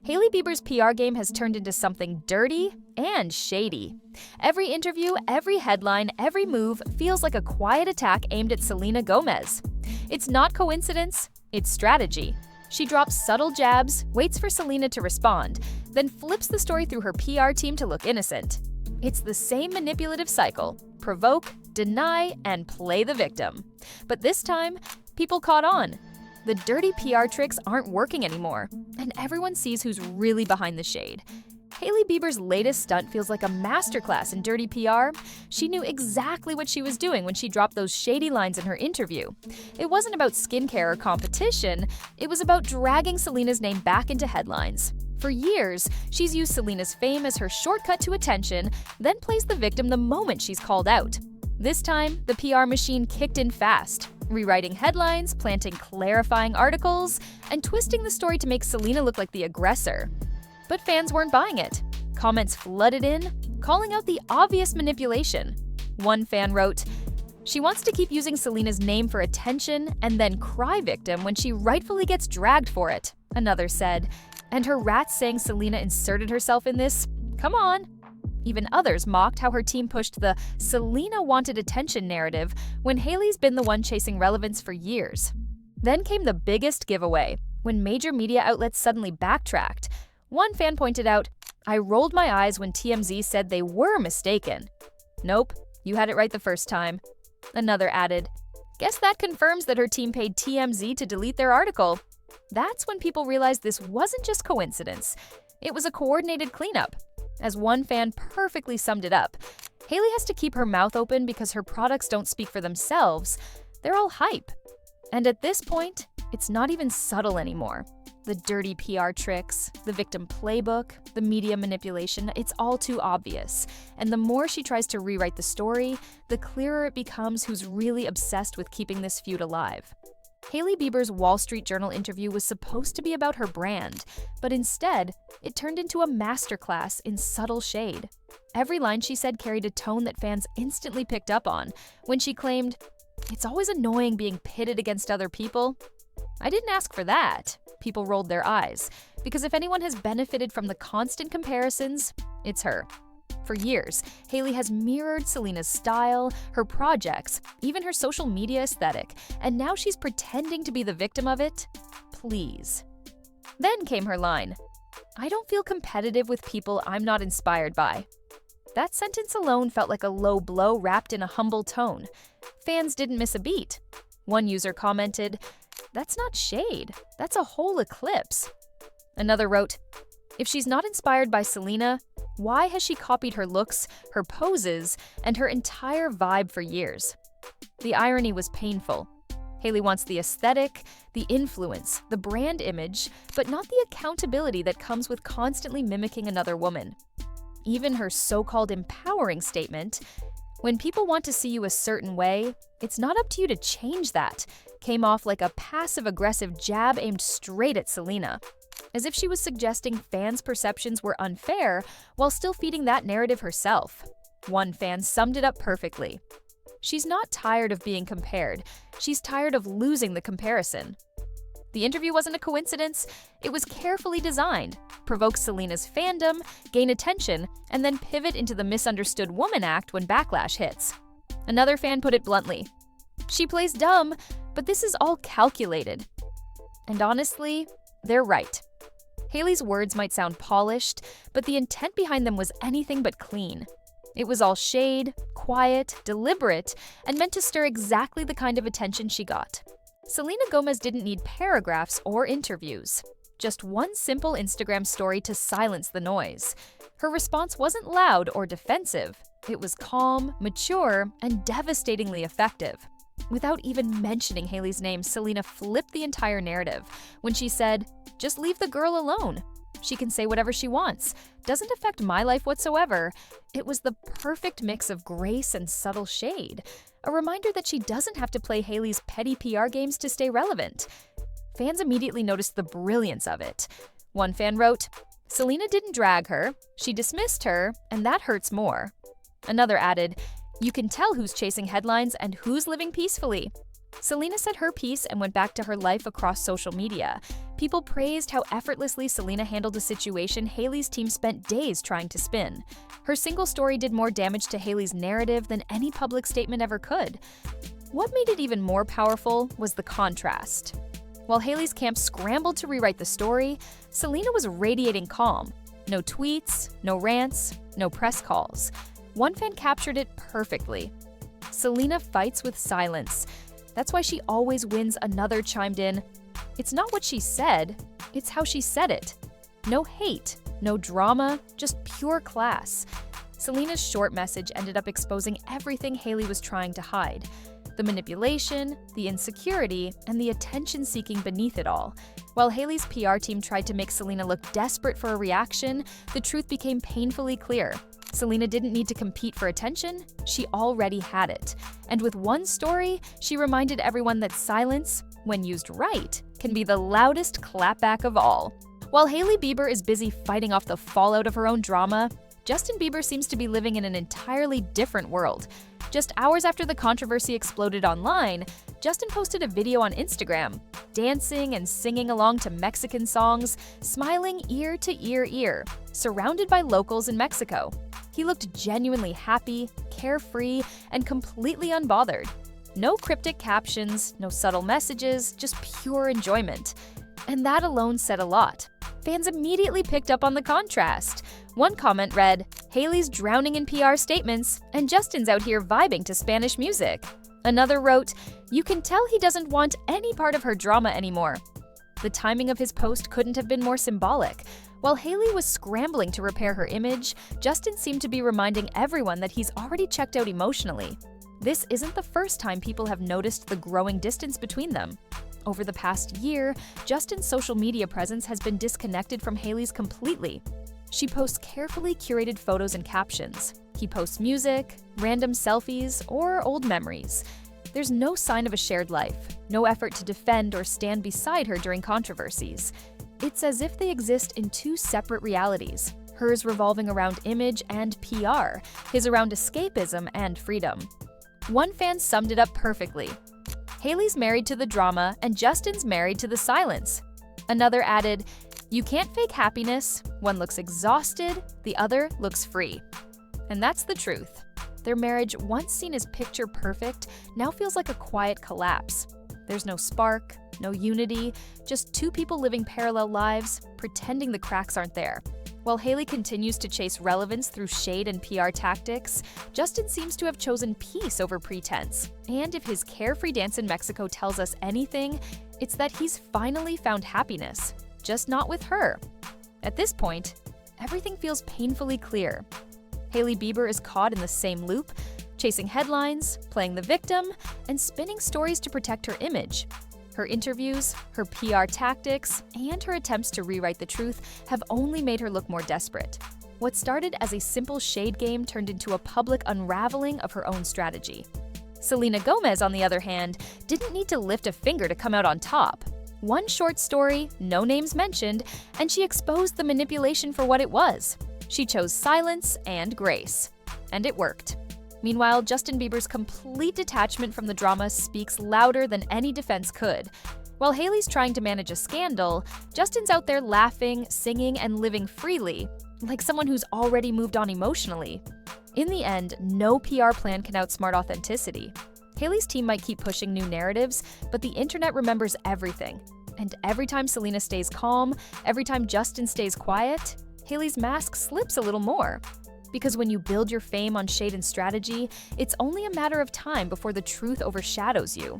Hailey Bieber's PR game has turned into something dirty and shady. Every interview, every headline, every move feels like a quiet attack aimed at Selena Gomez. It's not coincidence, it's strategy. She drops subtle jabs, waits for Selena to respond, then flips the story through her PR team to look innocent. It's the same manipulative cycle: provoke, deny, and play the victim. But this time, people caught on. The dirty PR tricks aren't working anymore, and everyone sees who's really behind the shade. Hailey Bieber's latest stunt feels like a masterclass in dirty PR. She knew exactly what she was doing when she dropped those shady lines in her interview. It wasn't about skincare or competition, it was about dragging Selena's name back into headlines. For years, she's used Selena's fame as her shortcut to attention, then plays the victim the moment she's called out. This time, the PR machine kicked in fast, rewriting headlines, planting clarifying articles, and twisting the story to make Selena look like the aggressor. But fans weren't buying it. Comments flooded in, calling out the obvious manipulation. One fan wrote, "She wants to keep using Selena's name for attention and then cry victim when she rightfully gets dragged for it." Another said, "And her rats saying Selena inserted herself in this? Come on." Even others mocked how her team pushed the "Selena wanted attention" narrative when Hailey's been the one chasing relevance for years. Then came the biggest giveaway, when major media outlets suddenly backtracked. One fan pointed out, "I rolled my eyes when TMZ said they were mistaken." "Nope, you had it right the first time." Another added, "Guess that confirms that her team paid TMZ to delete their article." That's when people realized this wasn't just coincidence. It was a coordinated cleanup. As one fan perfectly summed it up, Hailey has to keep her mouth open because her products don't speak for themselves. They're all hype. And at this point, it's not even subtle anymore. The dirty PR tricks, the victim playbook, the media manipulation, it's all too obvious. And the more she tries to rewrite the story, the clearer it becomes who's really obsessed with keeping this feud alive. Hailey Bieber's Wall Street Journal interview was supposed to be about her brand, but instead, it turned into a masterclass in subtle shade. Every line she said carried a tone that fans instantly picked up on. When she claimed, "It's always annoying being pitted against other people." "I didn't ask for that." People rolled their eyes, because if anyone has benefited from the constant comparisons, it's her. For years, Hailey has mirrored Selena's style, her projects, even her social media aesthetic, and now she's pretending to be the victim of it? Please. Then came her line, "I don't feel competitive with people I'm not inspired by." That sentence alone felt like a low blow wrapped in a humble tone. Fans didn't miss a beat. One user commented, "That's not shade, that's a whole eclipse." Another wrote, "If she's not inspired by Selena, why has she copied her looks, her poses, and her entire vibe for years?" The irony was painful. Hailey wants the aesthetic, the influence, the brand image, but not the accountability that comes with constantly mimicking another woman. Even her so-called empowering statement, "When people want to see you a certain way, it's not up to you to change that," came off like a passive-aggressive jab aimed straight at Selena, as if she was suggesting fans' perceptions were unfair while still feeding that narrative herself. One fan summed it up perfectly. She's not tired of being compared, she's tired of losing the comparison. The interview wasn't a coincidence, it was carefully designed: provoke Selena's fandom, gain attention, and then pivot into the misunderstood woman act when backlash hits. Another fan put it bluntly, "She plays dumb, but this is all calculated." And honestly, they're right. Hailey's words might sound polished, but the intent behind them was anything but clean. It was all shade, quiet, deliberate, and meant to stir exactly the kind of attention she got. Selena Gomez didn't need paragraphs or interviews, just one simple Instagram story to silence the noise. Her response wasn't loud or defensive. It was calm, mature, and devastatingly effective. Without even mentioning Hailey's name, Selena flipped the entire narrative when she said, "Just leave the girl alone. She can say whatever she wants. Doesn't affect my life whatsoever." It was the perfect mix of grace and subtle shade, a reminder that she doesn't have to play Hailey's petty PR games to stay relevant. Fans immediately noticed the brilliance of it. One fan wrote, "Selena didn't drag her, she dismissed her, and that hurts more." Another added, "You can tell who's chasing headlines and who's living peacefully." Selena said her piece and went back to her life across social media. People praised how effortlessly Selena handled a situation Hailey's team spent days trying to spin. Her single story did more damage to Hailey's narrative than any public statement ever could. What made it even more powerful was the contrast. While Hailey's camp scrambled to rewrite the story, Selena was radiating calm. No tweets, no rants, no press calls. One fan captured it perfectly. Selena fights with silence. That's why she always wins, another chimed in. It's not what she said, it's how she said it. No hate, no drama, just pure class. Selena's short message ended up exposing everything Hailey was trying to hide. The manipulation, the insecurity, and the attention-seeking beneath it all. While Hailey's PR team tried to make Selena look desperate for a reaction, the truth became painfully clear. Selena didn't need to compete for attention, she already had it. And with one story, she reminded everyone that silence, when used right, can be the loudest clapback of all. While Hailey Bieber is busy fighting off the fallout of her own drama, Justin Bieber seems to be living in an entirely different world. Just hours after the controversy exploded online, Justin posted a video on Instagram, dancing and singing along to Mexican songs, smiling ear to ear, surrounded by locals in Mexico. He looked genuinely happy, carefree, and completely unbothered. No cryptic captions, no subtle messages, just pure enjoyment. And that alone said a lot. Fans immediately picked up on the contrast. One comment read, "Hailey's drowning in PR statements, and Justin's out here vibing to Spanish music." Another wrote, "You can tell he doesn't want any part of her drama anymore." The timing of his post couldn't have been more symbolic. While Hailey was scrambling to repair her image, Justin seemed to be reminding everyone that he's already checked out emotionally. This isn't the first time people have noticed the growing distance between them. Over the past year, Justin's social media presence has been disconnected from Hailey's completely. She posts carefully curated photos and captions. He posts music, random selfies, or old memories. There's no sign of a shared life, no effort to defend or stand beside her during controversies. It's as if they exist in two separate realities, hers revolving around image and PR, his around escapism and freedom. One fan summed it up perfectly. Hailey's married to the drama and Justin's married to the silence. Another added, "You can't fake happiness. One looks exhausted, the other looks free." And that's the truth. Their marriage, once seen as picture perfect, now feels like a quiet collapse. There's no spark, no unity, just two people living parallel lives, pretending the cracks aren't there. While Hailey continues to chase relevance through shade and PR tactics, Justin seems to have chosen peace over pretense. And if his carefree dance in Mexico tells us anything, it's that he's finally found happiness, just not with her. At this point, everything feels painfully clear. Hailey Bieber is caught in the same loop, chasing headlines, playing the victim, and spinning stories to protect her image. Her interviews, her PR tactics, and her attempts to rewrite the truth have only made her look more desperate. What started as a simple shade game turned into a public unraveling of her own strategy. Selena Gomez, on the other hand, didn't need to lift a finger to come out on top. One short story, no names mentioned, and she exposed the manipulation for what it was. She chose silence and grace. And it worked. Meanwhile, Justin Bieber's complete detachment from the drama speaks louder than any defense could. While Hailey's trying to manage a scandal, Justin's out there laughing, singing, and living freely, like someone who's already moved on emotionally. In the end, no PR plan can outsmart authenticity. Hailey's team might keep pushing new narratives, but the internet remembers everything. And every time Selena stays calm, every time Justin stays quiet, Hailey's mask slips a little more. Because when you build your fame on shade and strategy, it's only a matter of time before the truth overshadows you.